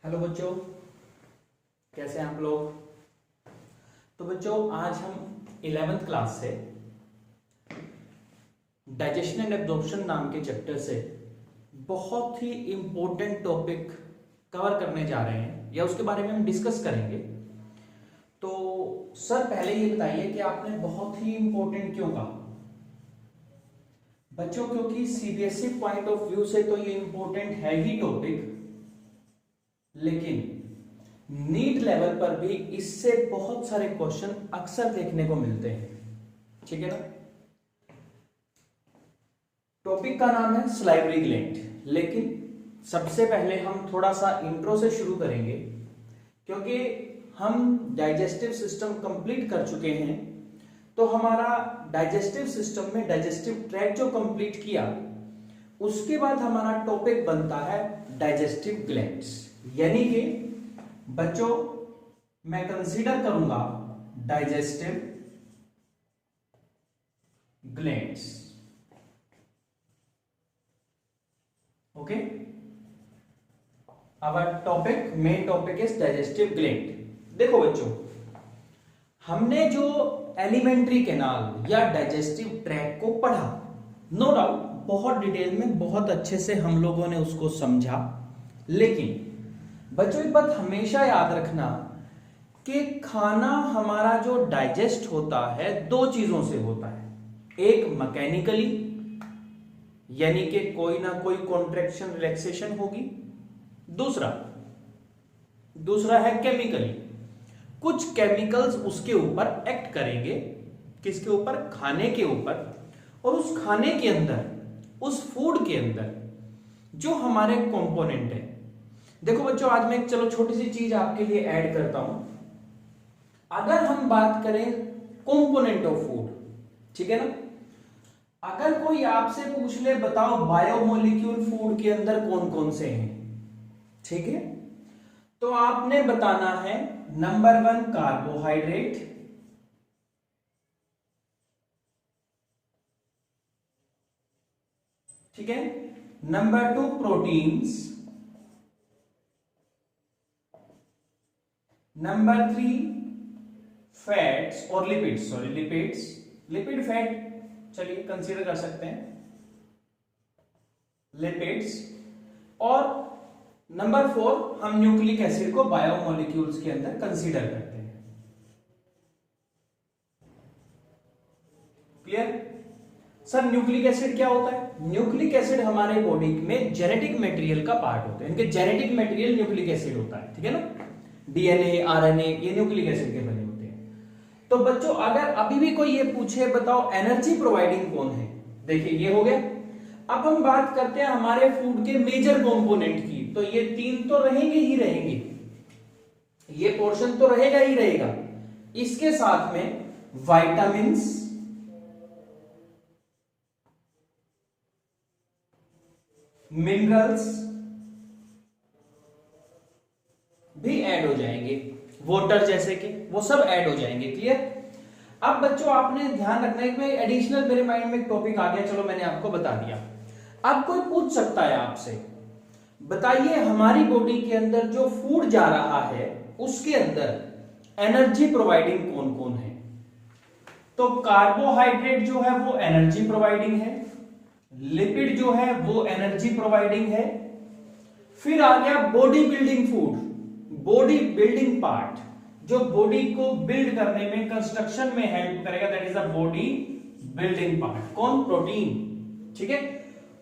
Hello बच्चों, कैसे हैं आप लोग। तो बच्चों आज हम 11th क्लास से डाइजेशन एंड एब्जॉर्प्शन नाम के चैप्टर से बहुत ही इंपॉर्टेंट टॉपिक कवर करने जा रहे हैं या उसके बारे में हम डिस्कस करेंगे। तो सर पहले ये बताइए कि आपने बहुत ही इंपॉर्टेंट क्यों कहा बच्चों, क्योंकि सीबीएसई पॉइंट ऑफ व्यू से तो ये इंपॉर्टेंट है ही टॉपिक, लेकिन नीट लेवल पर भी इससे बहुत सारे क्वेश्चन अक्सर देखने को मिलते हैं। ठीक है ना। टॉपिक का नाम है सलाइवरी ग्लैंड, लेकिन सबसे पहले हम थोड़ा सा इंट्रो से शुरू करेंगे, क्योंकि हम डाइजेस्टिव सिस्टम कंप्लीट कर चुके हैं। तो हमारा डाइजेस्टिव सिस्टम में डाइजेस्टिव ट्रैक जो कंप्लीट किया, उसके बाद हमारा टॉपिक बनता है डाइजेस्टिव ग्लैंड्स। यानी कि बच्चों मैं कंसीडर करूंगा digestive glands. Okay, our topic, main topic is digestive gland. देखो बच्चों, हमने जो एलिमेंट्री कैनाल या डाइजेस्टिव ट्रैक को पढ़ा, नो डाउट बहुत डिटेल में बहुत अच्छे से हम लोगों ने उसको समझा, लेकिन बच्चों एक बात हमेशा याद रखना कि खाना हमारा जो डाइजेस्ट होता है दो चीजों से होता है। एक मैकेनिकली, यानी कि कोई ना कोई कॉन्ट्रैक्शन रिलैक्सेशन होगी। दूसरा है केमिकली, कुछ केमिकल्स उसके ऊपर एक्ट करेंगे। किसके ऊपर? खाने के ऊपर। और उस खाने के अंदर, उस फूड के अंदर जो हमारे कंपोनेंट है। देखो बच्चों, आज मैं एक चलो छोटी सी चीज आपके लिए ऐड करता हूं। अगर हम बात करें कंपोनेंट ऑफ फूड, ठीक है ना, अगर कोई आपसे पूछ ले बताओ बायोमोलिक्यूल फूड के अंदर कौन कौन से हैं, ठीक है, तो आपने बताना है नंबर 1 कार्बोहाइड्रेट, ठीक है, नंबर 2 प्रोटीन्स, नंबर 3 फैट्स और लिपिड्स, लिपिड फैट चलिए कंसीडर कर सकते हैं, लिपिड्स। और नंबर 4 हम न्यूक्लिक एसिड को बायोमोलिक्यूल्स के अंदर कंसीडर करते हैं। क्लियर? सर न्यूक्लिक एसिड क्या होता है? न्यूक्लिक एसिड हमारे बॉडी में जेनेटिक मटेरियल का पार्ट होता है। इनके जेनेटिक मटेरियल न्यूक्लिक एसिड होता है, ठीक है ना। डीएनए, आरएनए ये न्यूक्लिक एसिड के बने होते हैं। तो बच्चों अगर अभी भी कोई ये पूछे बताओ एनर्जी प्रोवाइडिंग कौन है, देखिए ये हो गया। अब हम बात करते हैं हमारे फूड के मेजर कंपोनेंट की, तो ये 3 तो रहेंगे ही रहेंगे, ये पोर्शन तो रहेगा ही रहेगा। इसके साथ में वाइटामिन्स, मिनरल्स भी ऐड हो जाएंगे, वाटर जैसे कि वो सब ऐड हो जाएंगे। क्लियर? अब बच्चों आपने ध्यान रखना है कि मैं एडिशनल, मेरे माइंड में एक टॉपिक आ गया, चलो मैंने आपको बता दिया। अब कोई पूछ सकता है आपसे, बताइए हमारी बॉडी के अंदर जो फूड जा रहा है उसके अंदर एनर्जी प्रोवाइडिंग कौन कौन है। तो कार्बोहाइड्रेट जो है वो एनर्जी प्रोवाइडिंग है, लिपिड जो है वो एनर्जी प्रोवाइडिंग है। फिर आ गया body building food, body building part, जो बॉडी को बिल्ड करने में, कंस्ट्रक्शन में हेल्प करेगा, that is the body building part. कौन? प्रोटीन, ठीक है।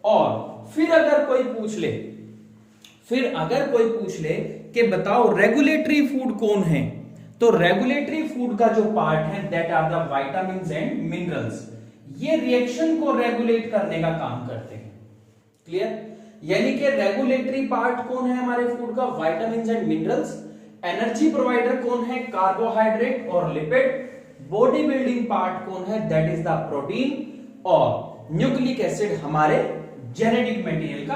और फिर अगर कोई पूछ ले कि बताओ रेगुलेटरी फूड कौन है, तो रेगुलेटरी फूड का जो पार्ट है that are the vitamins and minerals. ये रिएक्शन को रेगुलेट करने का काम करते हैं। क्लियर? यानी कि रेगुलेटरी पार्ट कौन है हमारे फूड का? Vitamins and minerals. Energy provider कौन है? कार्बोहाइड्रेट और लिपिड। बॉडी बिल्डिंग पार्ट कौन है? That is the protein. और न्यूक्लिक एसिड हमारे जेनेटिक मटेरियल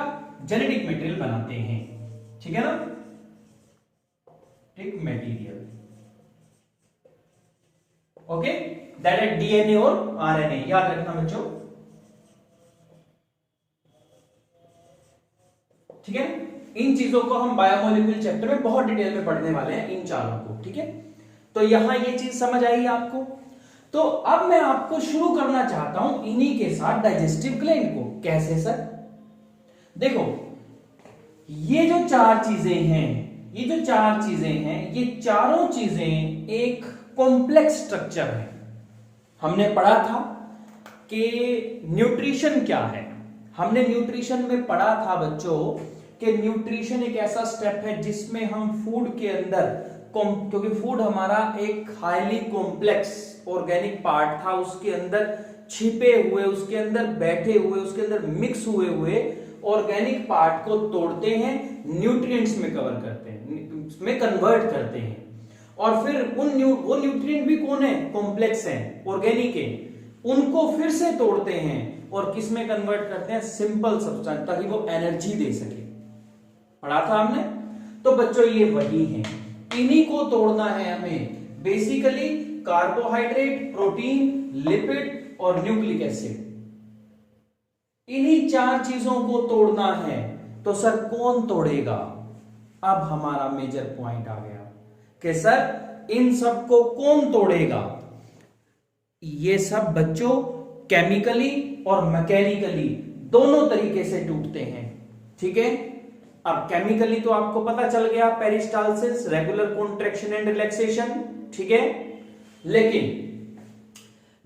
बनाते हैं, ठीक है ना, genetic material. Okay, that is DNA और आरएनए, याद रखना बच्चों, ठीक है। इन चीजों को हम बायोमोलिक्यूल चैप्टर में बहुत डिटेल में पढ़ने वाले हैं, इन चारों को, ठीक है। तो यहां ये चीज समझ आई आपको। तो अब मैं आपको शुरू करना चाहता हूं इन्हीं के साथ डाइजेस्टिव ग्लैंड को। कैसे सर? देखो, ये जो चार चीजें हैं, ये चारों चीजें एक कॉम्प्लेक्स स्ट्रक्चर है। हमने पढ़ा था कि न्यूट्रिशन क्या है। हमने न्यूट्रिशन में पढ़ा था बच्चों कि न्यूट्रिशन एक ऐसा स्टेप है जिसमें हम फूड के अंदर, क्योंकि फूड हमारा एक हाईली कॉम्प्लेक्स ऑर्गेनिक पार्ट था, उसके अंदर छिपे हुए, उसके अंदर बैठे हुए, उसके अंदर मिक्स हुए ऑर्गेनिक पार्ट को तोड़ते हैं, न्यूट्रिएंट्स में कवर करते हैं, उसमें कन्वर्ट करते हैं, और फिर वो न्यूट्रिएंट भी कौन है? कॉम्प्लेक्स है, ऑर्गेनिक है, उनको फिर से तोड़ते हैं और किस में कन्वर्ट करते हैं? सिंपल सब्सटेंस, ताकि वो एनर्जी दे सके। पढ़ा था हमने। तो बच्चों ये वही है, इन्हीं को तोड़ना है हमें। बेसिकली कार्बोहाइड्रेट, प्रोटीन, लिपिड और न्यूक्लिक एसिड, इन्हीं चार चीजों को तोड़ना है। तो सर कौन तोड़ेगा? अब हमारा मेजर पॉइंट आ गया कि सर इन सब को कौन तोड़ेगा? ये सब बच्चों केमिकली और मैकेनिकली दोनों तरीके से टूटते हैं, ठीक है। अब केमिकली तो आपको पता चल गया, peristalsis, regular contraction and relaxation, ठीक है। लेकिन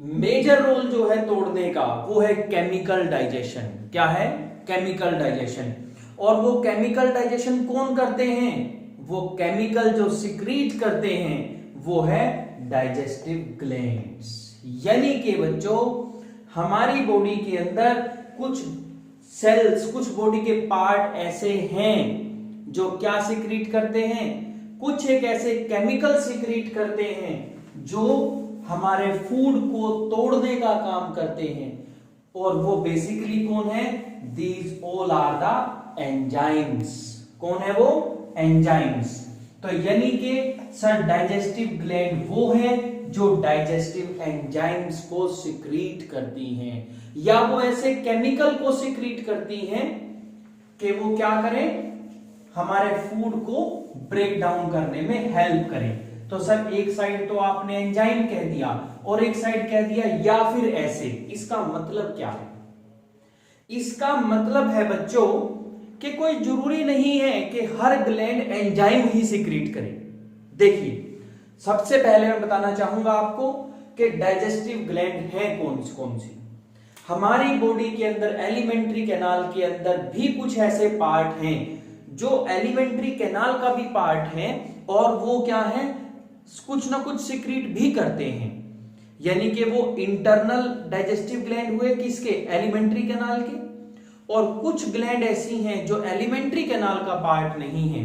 मेजर रोल जो है तोड़ने का वो है केमिकल डाइजेशन। क्या है? Chemical digestion. और वो केमिकल डाइजेशन कौन करते हैं? वो केमिकल जो सिक्रीट करते हैं वो है डाइजेस्टिव ग्लैंड्स। यानी कि बच्चों हमारी बॉडी के अंदर कुछ सेल्स, कुछ बॉडी के पार्ट ऐसे हैं जो क्या सिक्रीट करते हैं? कुछ एक ऐसे केमिकल सिक्रीट करते हैं जो हमारे फूड को तोड़ने का काम करते हैं। और वो बेसिकली कौन है? These all are the enzymes. कौन है वो? एंजाइम्स। तो यानी कि सर डाइजेस्टिव ग्लैंड वो है जो डाइजेस्टिव एंजाइम्स को सिक्रीट करती हैं, या वो ऐसे केमिकल को सिक्रीट करती हैं कि वो क्या करें? हमारे फूड को ब्रेक डाउन करने में हेल्प करें। तो सर एक साइड तो आपने एंजाइम कह दिया और एक साइड कह दिया या फिर ऐसे। इसका मतलब क्या है? इसका मतलब है बच्चों कि कोई जरूरी नहीं है कि हर ग्लैंड एंजाइम ही सिक्रीट करे। देखिए, सबसे पहले मैं बताना चाहूंगा आपको कि डाइजेस्टिव ग्लैंड है कौन सी। हमारी बॉडी के अंदर एलिमेंट्री कैनाल के अंदर भी कुछ ऐसे पार्ट हैं जो एलिमेंट्री कैनाल का भी पार्ट है, और वो क्या है? कुछ ना कुछ सिक्रीट भी करते हैं। यानी कि वो इंटरनल डाइजेस्टिव ग्लैंड हुए किसके? एलिमेंट्री कैनाल के। और कुछ ग्लैंड ऐसी हैं जो एलिमेंट्री कैनाल का पार्ट नहीं है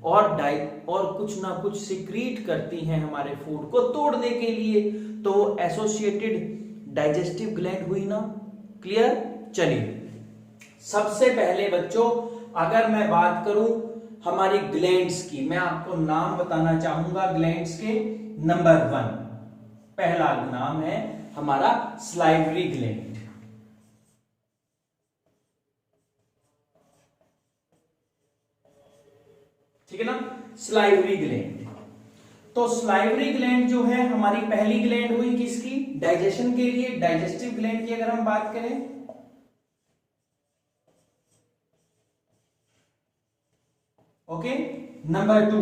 और कुछ ना कुछ सिक्रीट करती हैं हमारे फूड को तोड़ने के लिए। तो एसोसिएटेड डाइजेस्टिव ग्लैंड हुई ना। क्लियर? चलिए, सबसे पहले बच्चों अगर मैं बात करूं हमारी ग्लैंड्स की, मैं आपको नाम बताना चाहूंगा ग्लैंड्स के। नंबर 1 पहला नाम है हमारा स्लाइवरी ग्लैंड। ठीक है ना? Salivary gland. तो स्लाइवरी ग्लैंड जो है हमारी पहली ग्लैंड हुई किसकी? डाइजेशन के लिए, डाइजेस्टिव ग्लैंड की अगर हम बात करें। ओके, नंबर 2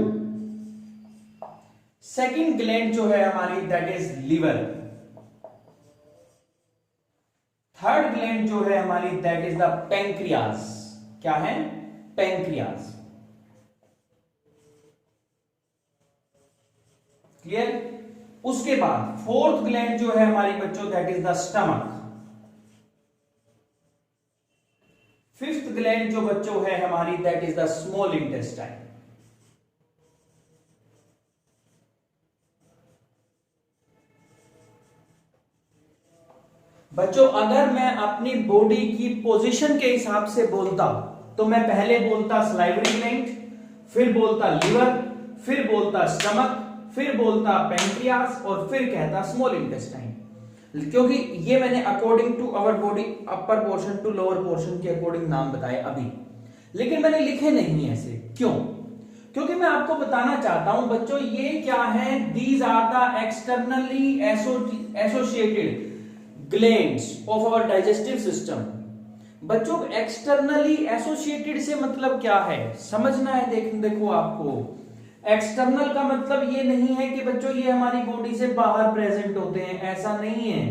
सेकंड ग्लैंड जो है हमारी that is liver. Third gland जो है हमारी दैट इज द पैंक्रियास। क्या है? पैंक्रियास। क्लियर? उसके बाद फोर्थ ग्लैंड जो है हमारी बच्चों that is the stomach. Fifth gland जो बच्चों है हमारी that is the small intestine. बच्चों अगर मैं अपनी बॉडी की पोजीशन के हिसाब से बोलता तो मैं पहले बोलता स्लाइवरी ग्लैंड, फिर बोलता लिवर, फिर बोलता स्टमक, फिर बोलता पैंक्रियास और फिर कहता स्मॉल इंटेस्टाइन। क्योंकि ये मैंने according to our body upper portion to lower portion के अकॉर्डिंग नाम बताए अभी। लेकिन मैंने लिखे नहीं ऐसे। क्यों? क्योंकि मैं आपको बताना चाहता हूं बच्चों, ये क्या है, these are the externally associated glands of our digestive system. बच्चों एक्सटर्नली एसोसिएटेड से मतलब क्या है, समझना है। देखो आपको एक्सटर्नल का मतलब ये नहीं है कि बच्चों ये हमारी बॉडी से बाहर प्रेजेंट होते हैं, ऐसा नहीं है।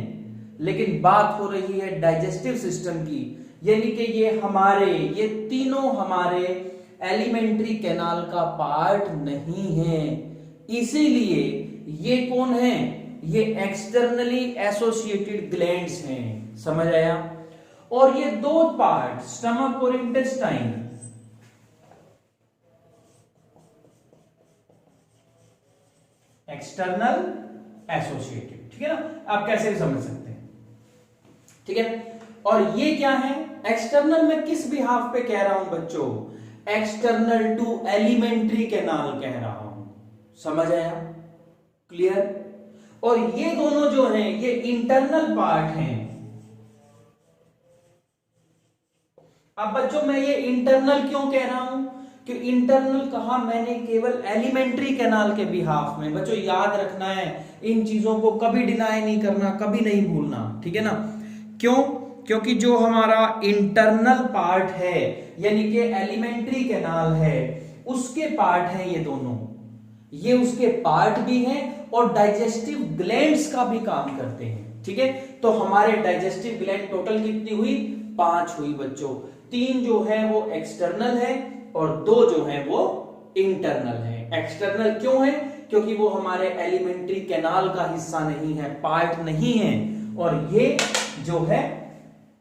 लेकिन बात हो रही है डाइजेस्टिव सिस्टम की, यानी कि ये तीनों हमारे एलिमेंट्री कैनाल का पार्ट नहीं है। इसीलिए ये कौन है, ये एक्सटर्नली एसोसिएटेड ग्लैंड्स हैं। समझ आया? और ये दो पार्ट, स्टमक और इंटेस्टाइन, एक्सटर्नल एसोसिएटेड, ठीक है ना, आप कैसे भी समझ सकते हैं, ठीक है। और ये क्या है, एक्सटर्नल में किस बिहाफ पे कह रहा हूं बच्चों, एक्सटर्नल टू एलिमेंट्री कैनाल कह रहा हूं। समझ आया? क्लियर? और ये दोनों जो हैं ये इंटरनल पार्ट हैं। अब बच्चों मैं ये इंटरनल क्यों कह रहा हूं, कि इंटरनल कहा मैंने केवल एलिमेंट्री कैनाल के बिहाफ में। बच्चों याद रखना है, इन चीजों को कभी डिनाई नहीं करना, कभी नहीं भूलना, ठीक है ना। क्यों? क्योंकि जो हमारा इंटरनल पार्ट है यानी कि एलिमेंट्री कैनाल है, उसके पार्ट हैं ये दोनों, ये उसके पार्ट भी हैं और डाइजेस्टिव ग्लैंड्स का भी काम करते हैं, ठीक है। तो हमारे डाइजेस्टिव ग्लैंड टोटल कितनी हुई, 5 हुई बच्चों। 3 जो है वो एक्सटर्नल है और 2 जो है वो इंटरनल है। एक्सटर्नल क्यों है, क्योंकि वो हमारे एलिमेंट्री कैनाल का हिस्सा नहीं है, पार्ट नहीं है, और ये जो है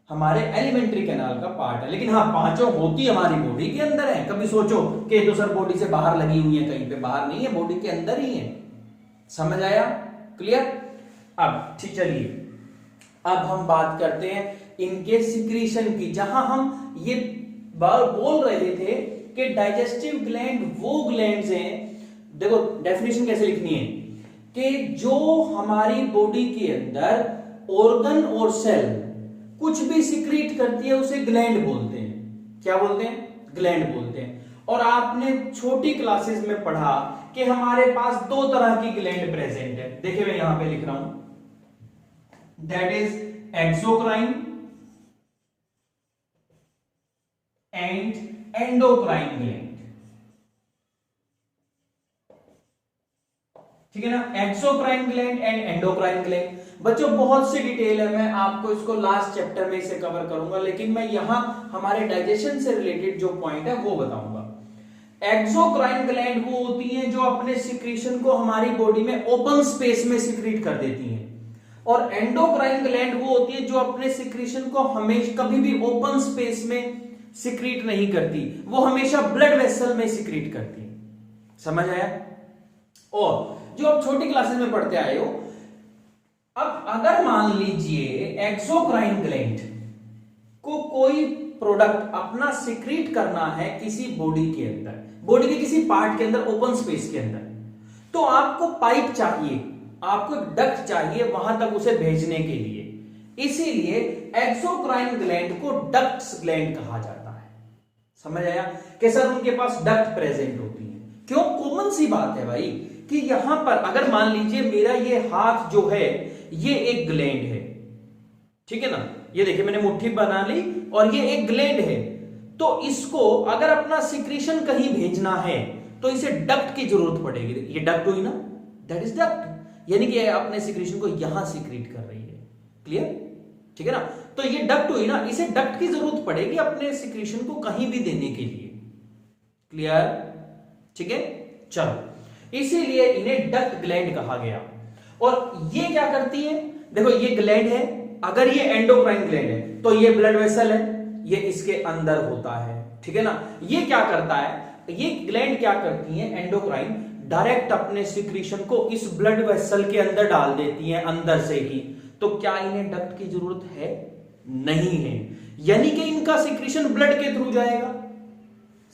हमारे एलिमेंट्री कैनाल का पार्ट है। लेकिन हाँ, 5 होती हमारी बॉडी के अंदर है। कभी सोचो कि तो सर बॉडी से बाहर लगी हुई है, कहीं पे बाहर नहीं है, बॉडी के अंदर ही है। समझ आया? क्लियर? अब ठीक, चलिए अब हम बात करते हैं इनके सिक्रीशन की। जहां हम ये बोल रहे थे कि डाइजेस्टिव ग्लैंड वो ग्लैंड्स हैं, देखो डेफिनेशन कैसे लिखनी है, कि जो हमारी बॉडी के अंदर ऑर्गन और सेल कुछ भी सिक्रीट करती है उसे ग्लैंड बोलते हैं। क्या बोलते हैं? ग्लैंड बोलते हैं। और आपने छोटी क्लासेस में पढ़ा कि हमारे पास 2 तरह की ग्लैंड प्रेजेंट है। देखिए मैं यहां पे लिख रहा हूं, that is exocrine and endocrine gland, ठीक है ना। Exocrine gland and endocrine gland. बच्चों बहुत सी डिटेल है, मैं आपको इसको लास्ट चैप्टर में इसे कवर करूंगा, लेकिन मैं यहां हमारे डाइजेशन से रिलेटेड जो पॉइंट है वो बताऊंगा। एक्सोक्राइन ग्लैंड वो होती हैं जो अपने सिक्रीशन को हमारी बॉडी में ओपन स्पेस में सिक्रीट कर देती हैं, और एंडोक्राइन ग्लैंड वो होती है जो अपने सिक्रीशन को हमेशा कभी भी ओपन स्पेस में सिक्रीट नहीं करती, वो हमेशा ब्लड वेसल में सिक्रीट करती है। समझ आया? और जो आप छोटी क्लासेस में पढ़ते आए हो, अब अगर मान लीजिए एक्सोक्राइन ग्लैंड को कोई प्रोडक्ट अपना सिक्रीट करना है किसी बॉडी के अंदर, बॉडी के किसी पार्ट के अंदर, ओपन स्पेस के अंदर, तो आपको पाइप चाहिए, आपको एक डक्ट चाहिए वहां तक उसे भेजने के लिए। इसीलिए एक्सोक्राइन ग्लैंड को डक्ट्स ग्लैंड कहा जाता है। समझ आया? कि सर उनके पास डक्ट प्रेजेंट होती है। क्यों? कॉमन सी बात है भाई, कि यहां पर अगर मान लीजिए मेरा ये हाथ जो है ये एक ग्लैंड है, ठीक है ना, ये देखिए मैंने मुट्ठी बना ली और ये एक ग्लैंड है, तो इसको अगर अपना सिक्रीशन कहीं भेजना है तो इसे डक्ट की जरूरत पड़ेगी। ये डक्ट हुई ना, दैट इज डक्ट, यानी कि अपने सिक्रीशन को यहां सिक्रीट कर रही है। क्लियर? ठीक है ना, तो ये डक्ट हुई ना, इसे डक्ट की जरूरत पड़ेगी अपने सिक्रीशन को कहीं भी देने के लिए। क्लियर? ठीक है, चलो, इसीलिए इन्हें डक्ट ग्लैंड कहा गया। और ये क्या करती है, देखो ये ग्लैंड है, अगर ये एंडोक्राइन ग्लैंड है तो ये ब्लड वेसल है, ये इसके अंदर होता है, ठीक है ना। ये क्या करता है, ये ग्लैंड क्या करती है, एंडोक्राइन, डायरेक्ट अपने सिक्रीशन को इस ब्लड वेसल के अंदर डाल देती है अंदर से ही। तो क्या इन्हें डक्ट की जरूरत है? नहीं है, यानी कि इनका सिक्रीशन ब्लड के थ्रू जाएगा।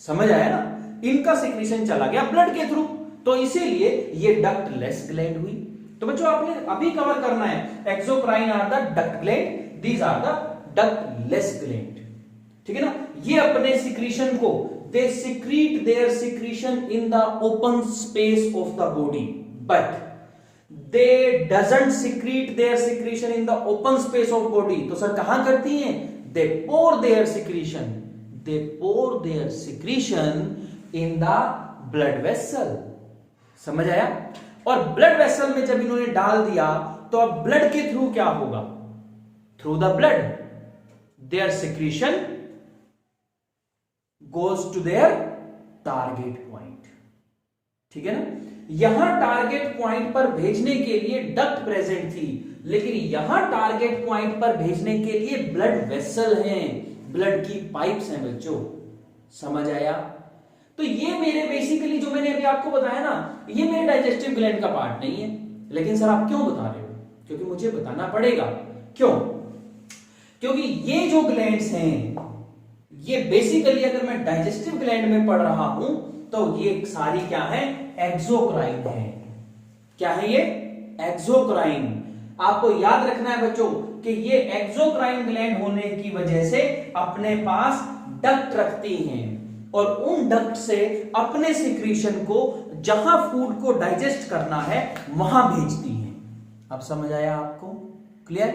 समझ आया ना, इनका सिक्रीशन चला गया ब्लड के थ्रू, तो इसीलिए ये डक्ट लेस ग्लैंड हुई। तो बच्चों आपने अभी कवर करना है, exocrine are the duct gland, these are the ductless gland, ठीक है ना। ये अपने सिक्रीशन को they secrete their secretion in the open space of the body, but they doesn't secrete their secretion in the open space of body. तो sir कहां करती हैं? They pour their secretion, they pour their secretion in the blood vessel. समझ आया? और blood vessel में जब इन्होंने डाल दिया तो अब ब्लड के थ्रू क्या होगा? Through the blood their secretion goes to their target point. ठीक है ना। यहां टारगेट पॉइंट पर भेजने के लिए डक्ट प्रेजेंट थी, लेकिन यहां टारगेट पॉइंट पर भेजने के लिए ब्लड वेसल हैं, ब्लड की पाइप्स हैं बच्चों। समझ आया? तो ये मेरे बेसिकली जो मैंने अभी आपको बताया ना, ये मेरे डाइजेस्टिव ग्लैंड का पार्ट नहीं है। लेकिन सर आप क्यों बता रहे हो? क्योंकि मुझे बताना पड़ेगा। क्यों? क्योंकि ये जो ग्लैंड्स हैं ये बेसिकली अगर मैं डाइजेस्टिव ग्लैंड में पढ़ रहा हूं तो ये सारी क्या है? एक्सोक्राइन है। क्या है ये? एक्सोक्राइन। आपको याद रखना है बच्चों कि ये एक्सोक्राइन ग्लैंड होने की वजह से अपने पास डक्ट रखती हैं और उन डक्ट से अपने सिक्रीशन को जहां फूड को डाइजेस्ट करना है वहां भेजती हैं। अब समझ आया आपको? क्लियर?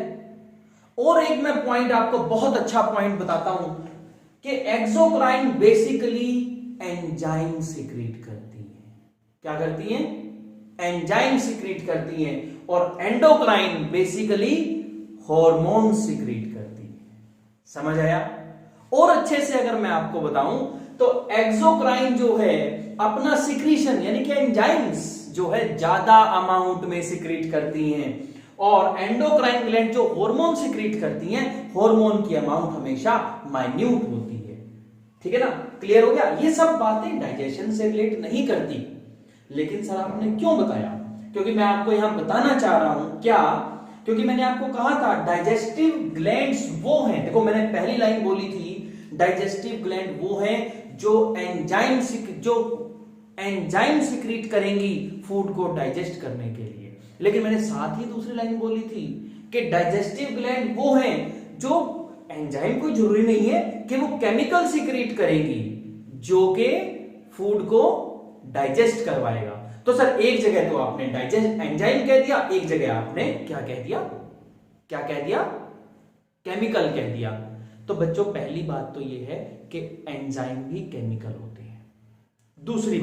और एक मैं पॉइंट आपको बहुत अच्छा पॉइंट बताता हूं कि एक्सोक्राइन बेसिकली एंजाइम सिक्रीट करती है। क्या करती है? एंजाइम सिक्रीट करती है। और एंडोक्राइन बेसिकली हार्मोन सिक्रीट करती है। समझ आया? और अच्छे से अगर मैं आपको बताऊं तो एक्सोक्राइन जो है अपना सिक्रीशन यानी कि एंजाइम्स जो है ज्यादा अमाउंट में सिक्रीट करती हैं, और एंडोक्राइन ग्लैंड जो हार्मोन सिक्रीट करती हैं, हार्मोन की अमाउंट हमेशा माइन्यूट होती है। ठीक है ना। क्लियर हो गया? ये सब बातें डाइजेशन से रिलेट नहीं करती, लेकिन सर आपने क्यों बताया? क्योंकि मैं आपको यहां बताना चाह रहा हूं। क्या? क्योंकि मैंने आपको कहा था डाइजेस्टिव ग्लैंड्स वो हैं, देखो मैंने पहली लाइन बोली थी डाइजेस्टिव ग्लैंड वो हैं जो एंजाइम सिक्रीट करेंगी फूड को डाइजेस्ट करने के लिए। लेकिन मैंने साथ ही दूसरी लाइन बोली थी कि डाइजेस्टिव ग्लैंड वो हैं जो एंजाइम कोई जरूरी नहीं है कि वो केमिकल सिक्रीट करेगी जो कि फूड को डाइजेस्ट करवाएगा। तो सर एक जगह तो आपने डाइजेस्ट एंजाइम कह दिया, एक जगह आपने क्या कह दिया? क्या कह दिया? केमिकल कह दिया। तो बच्चों पहली बात तो यह है कि एंजाइम भी केमिकल होते हैं। दूसरी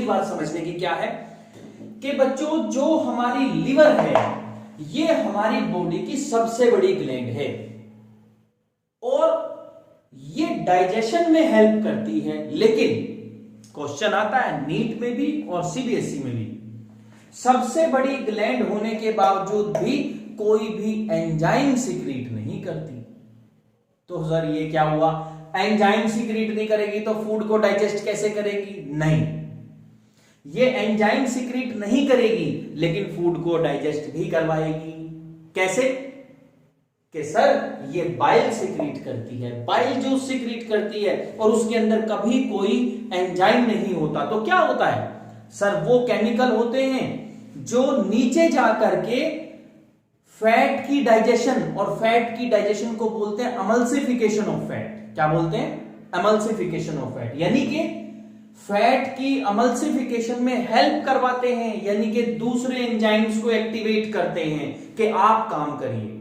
बात समझने की क्या है कि बच्चों जो हमारी लिवर है ये हमारी बॉडी की सबसे बड़ी ग्लैंड है और ये डाइजेशन में हेल्प करती है। लेकिन क्वेश्चन आता है नीट में भी और सीबीएसई में भी, सबसे बड़ी ग्लैंड होने के बावजूद भी कोई भी एंजाइम सिक्रीट नहीं करती। तो सर ये क्या हुआ? एंजाइम सिक्रीट नहीं करेगी तो फूड को डाइजेस्ट कैसे करेगी? नहीं, ये एंजाइम सिक्रीट नहीं करेगी लेकिन फूड को डाइजेस्ट भी करवाएगी। कैसे? कि सर ये बाइल सिक्रीट करती है, बाइल जूस सिक्रीट करती है और उसके अंदर कभी कोई एंजाइम नहीं होता। तो क्या होता है? सर वो केमिकल होते हैं जो नीचे जाकर के फैट की डाइजेशन, और फैट की डाइजेशन को बोलते हैं अमल्सिफिकेशन ऑफ फैट। क्या बोलते हैं? अमल्सिफिकेशन ऑफ फैट, यानी कि फैट की अमल्सिफिकेशन में हेल्प करवाते हैं, यानी कि दूसरे एंजाइम्स को एक्टिवेट करते हैं कि आप काम करिए।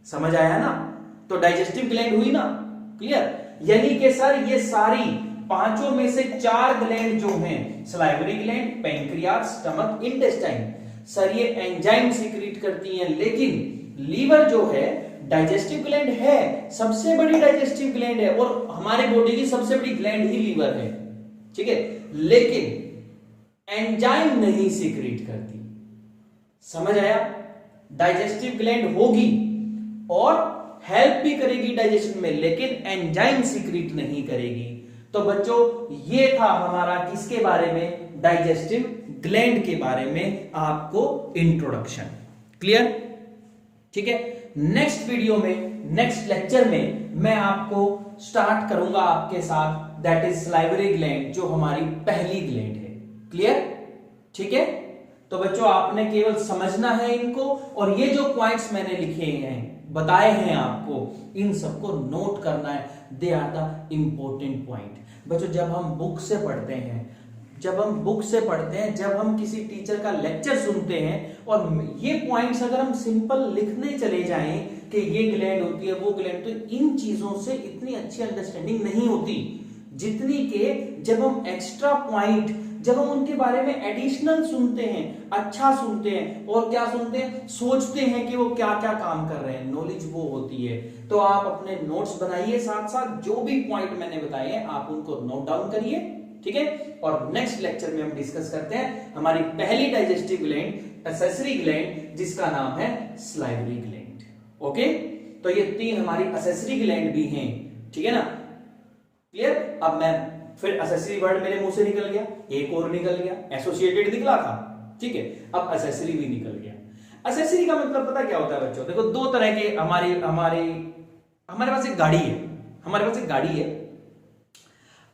समझ आया ना? तो डाइजेस्टिव ग्लैंड हुई ना? क्लियर? यानी कि सर ये सारी पांचों में से 4 ग्लैंड जो हैं, salivary gland, pancreas, stomach, intestine, sir ये एंजाइम सिक्रीट करती हैं। लेकिन लीवर जो है डाइजेस्टिव ग्लैंड है, सबसे बड़ी डाइजेस्टिव ग्लैंड है और हमारे बॉडी की सबसे बड़ी ग्लैंड ही लीवर है। ठीक है, लेकिन एंजाइम नहीं सिक्रीट करती। समझ आया? डाइजेस्टिव ग्लैंड होगी और हेल्प भी करेगी डाइजेशन में, लेकिन एंजाइम सिक्रीट नहीं करेगी। तो बच्चों ये था हमारा किसके बारे में? डाइजेस्टिव ग्लैंड के बारे में आपको इंट्रोडक्शन। क्लियर? ठीक है, नेक्स्ट वीडियो में, नेक्स्ट लेक्चर में मैं आपको स्टार्ट करूंगा आपके साथ, दैट इज सलाइवरी ग्लैंड, जो हमारी पहली ग्लैंड है। क्लियर? ठीक है, तो बच्चों आपने केवल समझना है इनको, और ये जो पॉइंट्स मैंने लिखे हैं बताए हैं आपको, इन सबको नोट करना है। They are the important point. बच्चों जब हम बुक से पढ़ते हैं, जब हम किसी टीचर का लेक्चर सुनते हैं और ये पॉइंट्स अगर हम सिंपल लिखने चले जाएं कि ये ग्लैंड होती है, वो ग्लैंड, तो इन चीजों से इतनी अच्छी अंडरस्टैंडिंग नहीं होती जितनी के जब हम एक्स्ट्रा पॉइंट, जब हम उनके बारे में एडिशनल सुनते हैं, अच्छा सुनते हैं, और क्या सुनते हैं, सोचते हैं कि वो क्या क्या काम कर रहे हैं, नॉलेज वो होती है। तो आप अपने नोट्स बनाइए, साथ साथ जो भी पॉइंट मैंने बताए हैं आप उनको नोट डाउन करिए, ठीक है। और नेक्स्ट लेक्चर में हम डिस्कस करते हैं हमारी पहली डाइजेस्टिव ग्लैंड, एक्सेसरी ग्लैंड, जिसका नाम है सलाइवरी ग्लैंड। ओके, तो ये 3 हमारी एक्सेसरी ग्लैंड भी हैं, ठीक है ना, क्लियर। अब मैं फिर एक्सेसरी वर्ड मेरे मुंह से निकल गया, एक और निकल गया, एसोसिएटेड निकला था, ठीक है, अब एक्सेसरी भी निकल गया। एक्सेसरी का मतलब पता क्या होता है बच्चों, देखो 2 तरह के हमारे पास एक गाड़ी है,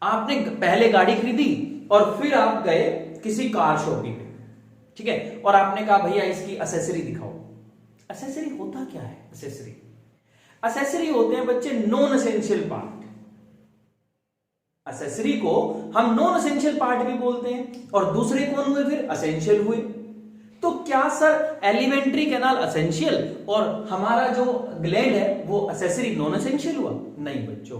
आपने पहले गाड़ी खरीदी और फिर आप गए किसी कार शॉपिंग पे, ठीक है, और आपने कहा भैया इसकी एक्सेसरी दिखाओ। एक्सेसरी होता क्या है? एक्सेसरी होते हैं बच्चे नॉन एसेंशियल पार्ट। एक्सेसरी को हम नॉन एसेंशियल पार्ट भी बोलते हैं, और दूसरे कौन हुए फिर? एसेंशियल हुए। तो क्या सर एलिमेंट्री कैनाल एसेंशियल और हमारा जो ग्लैंड है वो एक्सेसरी नॉन एसेंशियल हुआ? नहीं बच्चों,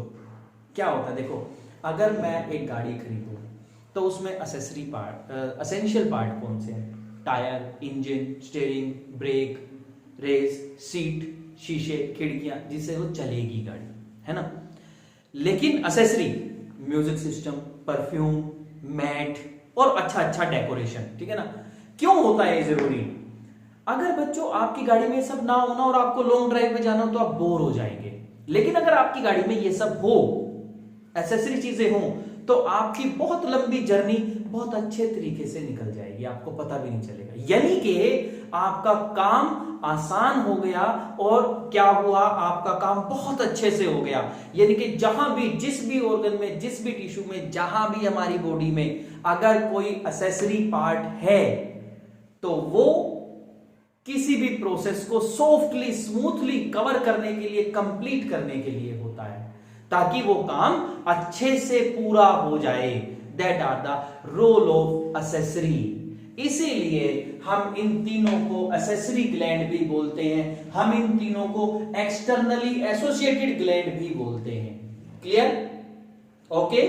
क्या होता है देखो, अगर मैं एक गाड़ी खरीदूं तो उसमें एक्सेसरी पार्ट, एसेंशियल पार्ट कौन से हैं? Tyre, engine, steering, brake, race, seat, शीशे, खिड़कियां, जिससे वो चलेगी गाड़ी, है ना। लेकिन accessory music system, perfume, mat और अच्छा डेकोरेशन, ठीक है ना। क्यों होता है ये जरूरी? अगर बच्चों आपकी गाड़ी में सब ना होना और आपको लॉन्ग ड्राइव पे जाना हो तो आप बोर हो जाएंगे, लेकिन अगर आपकी गाड़ी में ये सब हो, एक्सेसरी चीजें हो, तो आपकी बहुत लंबी जर्नी बहुत अच्छे तरीके से निकल जाएगी, आपको पता भी नहीं चलेगा। यानी कि आपका काम आसान हो गया और क्या हुआ, आपका काम बहुत अच्छे से हो गया। यानी कि जहां भी, जिस भी ऑर्गन में, जिस भी टिश्यू में, जहां भी हमारी बॉडी में अगर कोई एक्सेसरी पार्ट है तो वो किसी भी प्रोसेस को सॉफ्टली, स्मूथली कवर करने के लिए, कंप्लीट करने के लिए होता है, ताकि वो काम अच्छे से पूरा हो जाए। That are the role of accessory. इसीलिए हम इन तीनों को एक्सेसरी ग्लैंड भी बोलते हैं, हम इन तीनों को एक्सटर्नली एसोसिएटेड ग्लैंड भी बोलते हैं। क्लियर? ओके,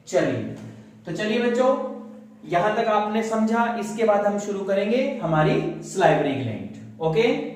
चलिए बच्चों, यहां तक आपने समझा। इसके बाद हम शुरू करेंगे हमारी सलाइवरी ग्लैंड। ओके।